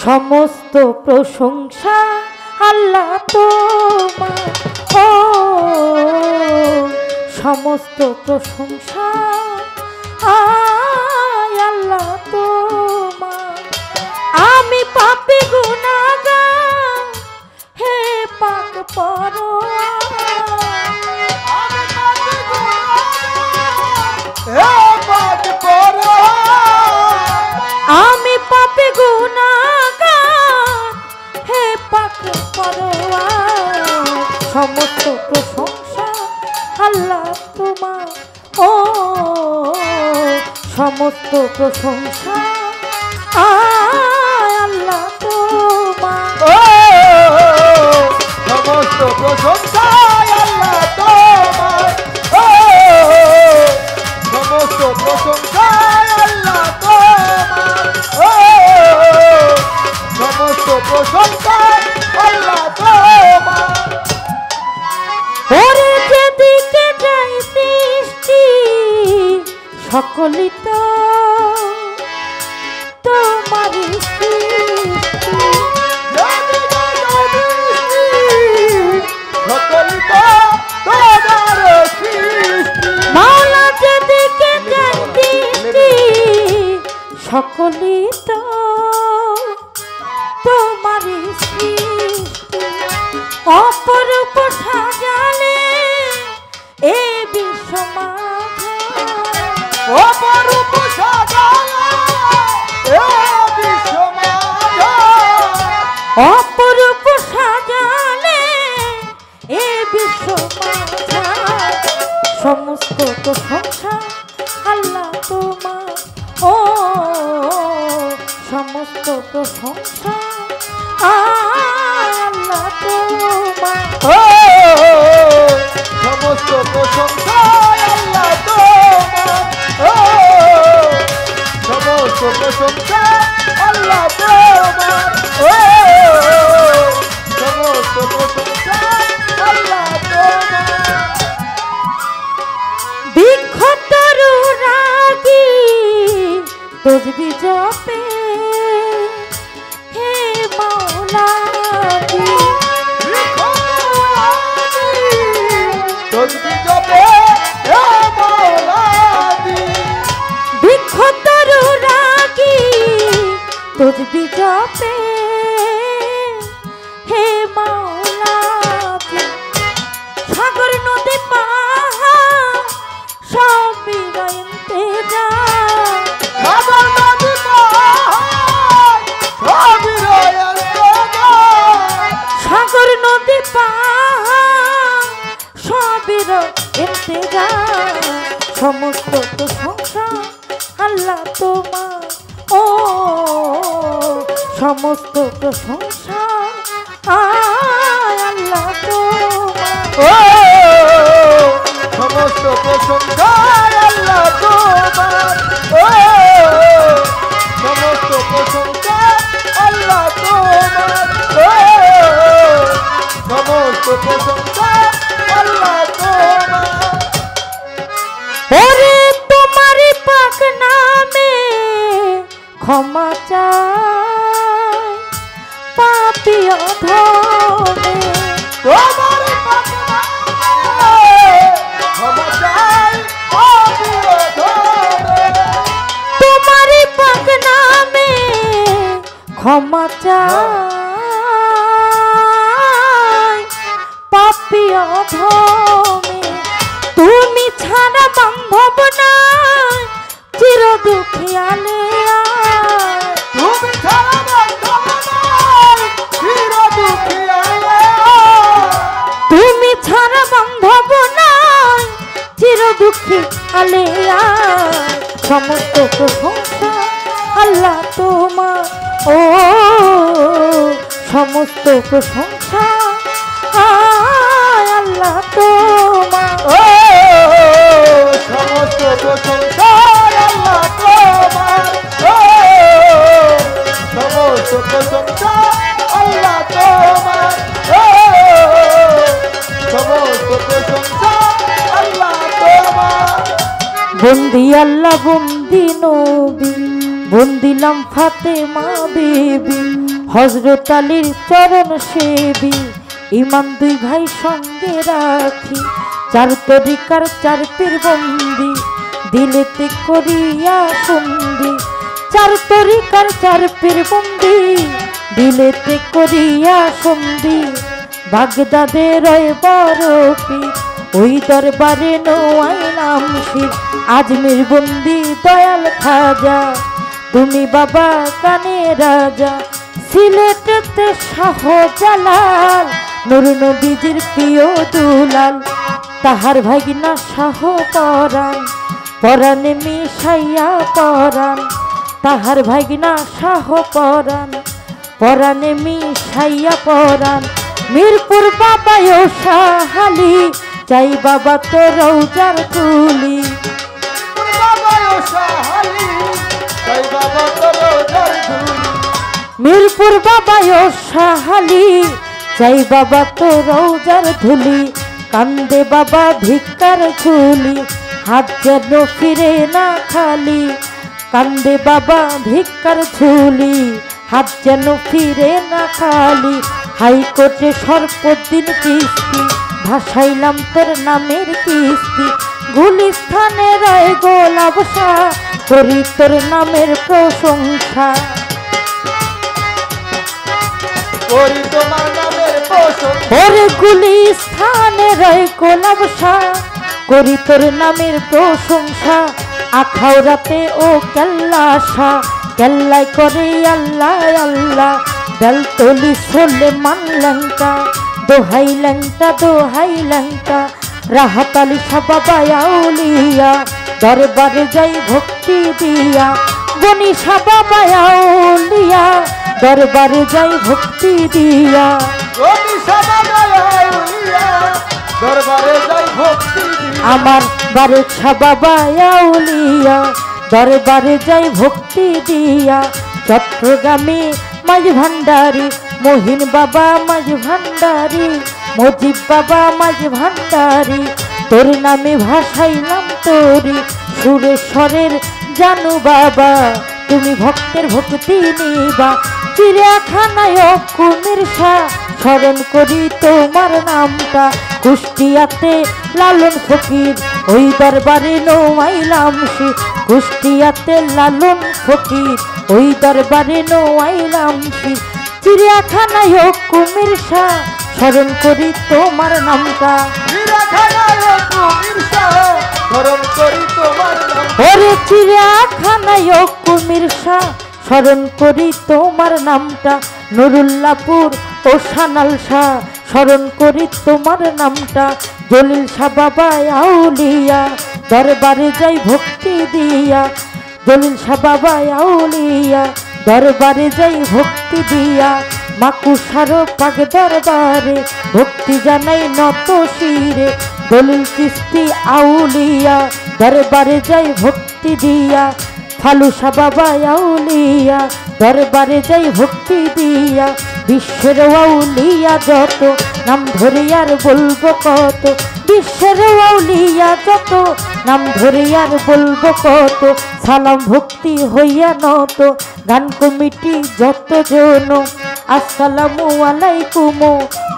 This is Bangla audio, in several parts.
সমস্ত প্রশংসা আল্লাহ তোমার, ও সমস্ত প্রশংসা আল্লাহ তোমার। আমি পাপী গুনাহগার, হে পাক পরোয়ার, আমি পাপী গুনাহগার, হে পাক পরোয়ার। সমস্ত প্রশংসা আল্লাহ তোমার, ও সমস্ত প্রশংসা আল্লাহ তোমার, ও সমস্ত প্রশংসা আল্লাহ তোমার, ও সমস্ত প্রশংসা আল্লাহ তোমার, ও সমস্ত প্রশংসা আল্লাহ তোমার। ওরে যেদিকে যাই সৃষ্টি সকলই তো তোমারই সৃষ্টি, মাওলা যেদিকে যাই সৃষ্টি সকলই তো তোমারই সৃষ্টি। অপরূপ সাজালে এ বিশ্ব মাঝে, অপরূপ সাজালে এ বিশ্ব মাঝে, অপরূপ সাজালে এ বিশ্ব মাঝে। সমস্ত প্রশংসা আল্লাহ তোমার, ও সমস্ত প্রশংসা আল্লাহ তোমার, ও সমস্ত প্রশংসা আল্লাহ তোমার, ও সমস্ত প্রশংসা আল্লাহ তোমার, ও সমস্ত প্রশংসা আল্লাহ তোমার। বিক্ষতরু রাগী তসবিহ জপে, হে মাওলা তসবিহ জপে, হে মাওলা বিক্ষতরু রাগী তসবিহ জপে, হে মাওলা সাগর নদী পাহাড় সব বিরয়তে যা, সাগর নদী পাহাড় সব বিরয়তে যা, সাগর নদী পাহাড় সব বিরয়তে যা। সমস্ত প্রশংসা আল্লাহ তোমার, ও সমস্ত প্রশংসা আল্লাহ তোমার, ও সমস্ত প্রশংসা আল্লাহ তোমার, ও সমস্ত প্রশংসা আল্লাহ তোমার, ও সমস্ত প্রশংসা আল্লাহ তোমার। ওরে তোমারই পাক নামে ক্ষমা চাই পাপী অধমে, তোমার পাক নামে ক্ষমা চাই পাপী অধমে, তোমারই পাক নামে ক্ষমা চাই পাপী অধমে। তুমি ছাড়া বান্ধব নাই চির দুঃখিয়ালে আয়, তুমি ছাড়া বান্ধব নাই চির দুঃখিয়ালে আয়, তুমি ছাড়া বান্ধব নাই চির দুঃখিয়ালে আয়। সমস্ত প্রশংসা আল্লাহ তোমার, ও সমস্ত প্রশংসা আল্লাহ তোমার, ও সমস্ত প্রশংসা আল্লাহ তোমার, ও সমস্ত প্রশংসা আল্লাহ তোমার, ও সমস্ত প্রশংসা আল্লাহ তোমার। বন্দি আল্লাহ বন্দি নবী, বন্দিলাম ফাতেমা বিবি, হযরত আলীর চরণ সেবী ইমাম দুই ভাই সঙ্গে রাখি চার তরিকার চার পীর বন্দি দিলেতে করিয়া সন্ধি চার তরিকার চার পীর বন্দি দিলেতে করিয়া সন্ধি বাগদাদে রয় বড় পীর ওই দরবারে নোয়াইলাম শির আজমির বন্দি দয়াল খাজা তুমি বাবা কানে রাজা সিলেটেতে শাহজালাল নূর নবীজির প্রিয় দুলাল তাহার ভাগিনা শাহ পরাণ পরাণে মিশাইয়া পরাণ তাহার ভাগিনা শাহ পরাণ পরাণে মিশাইয়া পরাণ মিরপুর বাবায় শাহালি চাই বাবা তো রৌজার তুলি মিরপুর বাবায় শাহালি চাই বাবা তো রৌজার ধুলি কান্দে বাবা ভিক্ষার ঝুলি হাত যেন ফিরে না খালি কান্দে বাবা ভিক্ষার ঝুলি হাত যেন ফিরে না খালি হাইকোর্টে সর্বদিন কিস্তি ভাসাইলাম তোর নামের কিস্তি গুলিস্থানে রায় গোলাপ শাহ করি তোর নামের প্রশংসা করি তোমার নামের প্রশংসা ওরে গুলিস্থানে রায় গোলাপ শাহ করি তোর নামের প্রশংসা আখাউরাতে ও কেল্লা শাহ কেল্লায় করে আল্লাহ আল্লাহ বেলতলি সোলে মান লঙ্কা দোহাই লঙ্কা রাহাত আলী শাহ বাবা আউলিয়া দরবারে যাই ভক্তি দিয়া গনি শাহ বাবা আউলিয়া দরবারে যাই ভক্তি দিয়া দরবারে যাই ভক্তি দিয়া আমার বারে শাহ বাবা আউলিয়া দরবারে যাই ভক্তি দিয়া চট্টগ্রামে মাঝ ভান্ডারি মহিন বাবা মাঝ ভান্ডারি মজিব বাবা মাঝ ভান্ডারি তোর নামে ভাসাইলাম তোরি সুরেশ্বরের জানু বাবা তুমি ভক্তের ভক্তি নিবা চিড়িয়াখানায় কুমির শাহ স্মরণ করি তোমার নামটা কুষ্টিয়াতে লালন ফকির ওই দরবারে নোয়াইলাম শির কুষ্টিয়াতে লালন ফকির ওই দরবারে নোয়াইলাম শির চিড়িয়াখানায় কুমির শাহ স্মরণ করি তোমার নামটা ওরে চিড়িয়াখানায় কুমির শাহ স্মরণ করি তোমার নামটা নুরুল্লাপুর ও সানাল শাহ স্মরণ করি তোমার নামটা জলিল শাহ বাবা আউলিয়া দরবারে যাই ভক্তি দিয়া জলিল শাহ বাবা আউলিয়া দরবারে যাই ভক্তি দিয়া মাকুসার পাক দরবারে ভক্তি জানাই নত শিরে দলিল চিস্তি আউলিয়া দরবারে যাই ভক্তি দিয়া ফালু শাহ বাবা আউলিয়া দরবারে যাই ভক্তি দিয়া বিশ্বের আউলিয়া যত নাম ধরে আর বলবো কত বিশ্বের আউলিয়া যত নাম ধরে আর বলবো কত সালাম ভক্তি হইয়া নত গান কমিটি যত জন আসসালামু আলাইকুম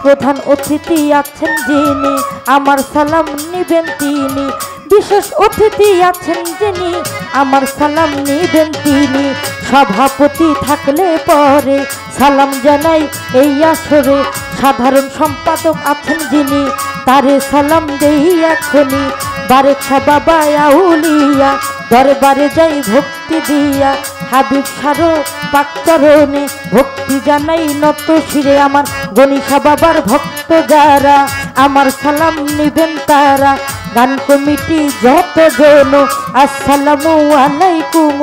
প্রধান অতিথি আছেন যিনি আমার সালাম নিবেন তিনি বিশেষ অতিথি আছেন যিনি আমার সালাম নিবেন তিনি সভাপতি থাকলে পরে সালাম জানাই এই আসরে সাধারণ সম্পাদক আছেন যিনি তারে সালাম দেই এখনি বারেক শাহ বাবা আউলিয়া দরবারে যাই ভক্তি দিয়া হাবিব সারো পাকচরণে ভক্তি জানাই নত শিরে আমার গনি শাহ বাবার ভক্ত যারা আমার সালাম নিবেন তারা গান কমিটি যত জন আসসালামু আলাইকুম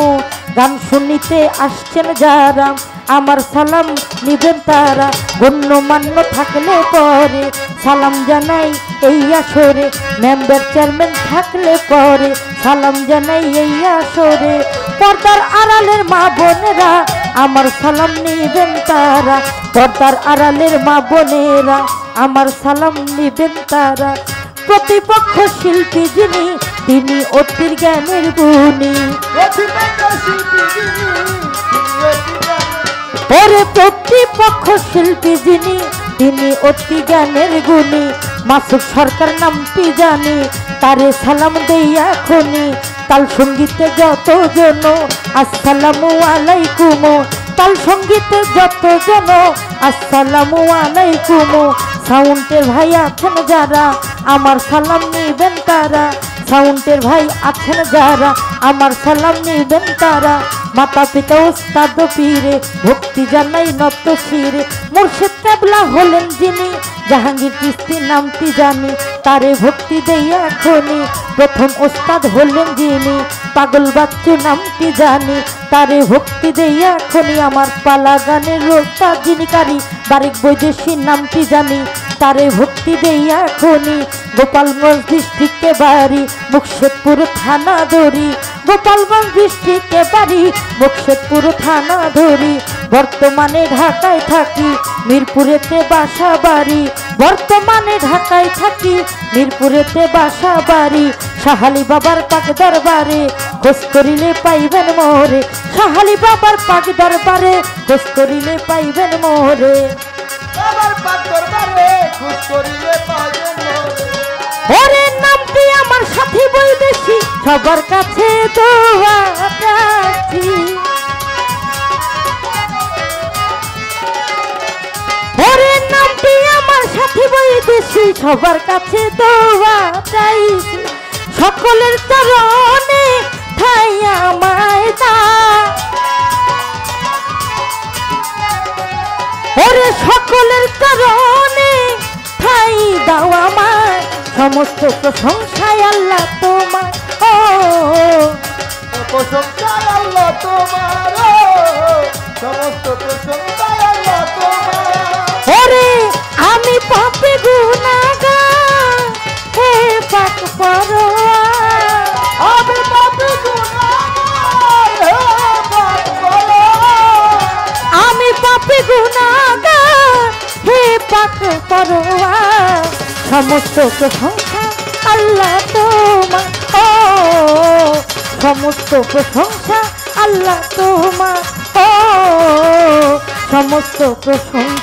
গান শুনিতে আসছেন যারা আমার সালাম নিবেন তারা গণ্যমান্য থাকলে পরে সালাম জানাই এই আসরে মেম্বার চেয়ারম্যান থাকলে পরে সালাম জানাই এই আসরে পর্দার আড়ালের মা বোনেরা আমার সালাম নিবেন তারা পর্দার আড়ালের মা বোনেরা আমার সালাম নিবেন তারা প্রতিপক্ষ শিল্পী যিনি তিনি অতির জ্ঞানের গুণী ওরে প্রতিপক্ষ শিল্পী যিনি তিনি অতি জ্ঞানের গুণী মাসুদ সরকার নামটি জানি তারে সালাম দেই এখনই তাল সঙ্গীতে যতজন আসসালামু আলাইকুম তাল সঙ্গীতে যতজন আসসালামু আলাইকুম সাউন্ডের ভাই আছেন যারা আমার সালাম নিবেন তারা সাউন্ডের ভাই আছেন যারা আমার সালাম নিবেন তারা মাতা পিতা ওস্তাদ পীরে ভক্তি জানাই নত শিরে মুর্শিদ কেবলা হলেন যিনি জাহাঙ্গীর চিশতি নামটি জানি তারে ভক্তি দেই এখনই প্রথম ওস্তাদ হলেন যিনি পাগল বাচ্চু নামটি জানি তারে ভক্তি দেই এখনই আমার পালা গানের ওস্তাদ যিনি কারি বারিক বৈদেশী নামটি জানি তারে ভক্তি দেই এখনই গোপালগঞ্জ ডিস্ট্রিক্টে বাড়ি মুর্শিদপুর থানা ধরি গোপালগঞ্জ ডিস্ট্রিক্টে বাড়ি মুর্শিদপুর থানা ধরি বর্তমানে ঢাকায় থাকি মিরপুরেতে বাসা বাড়ি বর্তমানে ঢাকায় থাকি মিরপুরেতে বাসা বাড়ি সাহালি বাবার পাক দরবারে খোঁজ করিলে পাইবেন মোরে সাহালি বাবার পাক দরবারে খোঁজ করিলে পাইবেন মোরে বাবার পাক দরবারে খোঁজ করিলে পাইবেন মোরে ওরে নামটি আমার সাথী বৈদেশী সবার কাছে দোয়া চাচ্ছি ওরে নামটি আমার সাথী বৈদেশী সবার কাছে দোয়া চাইছি সকলের চরণে ঠাই আমায় দাও ওরে সকলের চরণে ঠাই দাও আমায় সমস্ত প্রশংসায় আল্লাহ তোমার ও প্রশংসায় আল্লাহ তোমার সমস্ত প্রশংসায় আল্লাহ তোমার ওরে আমি পাপী গুনাহগার হে পাক পরোয়ার আমি পাপী গুনাহগার হে পাক পরোয়ার আমি পাপী গুনাহগার হে পাক পরোয়ার সমস্ত প্রশংসা আল্লাহ তোমার ও সমস্ত প্রশংসা আল্লাহ তোমার ও সমস্ত প্রশংসা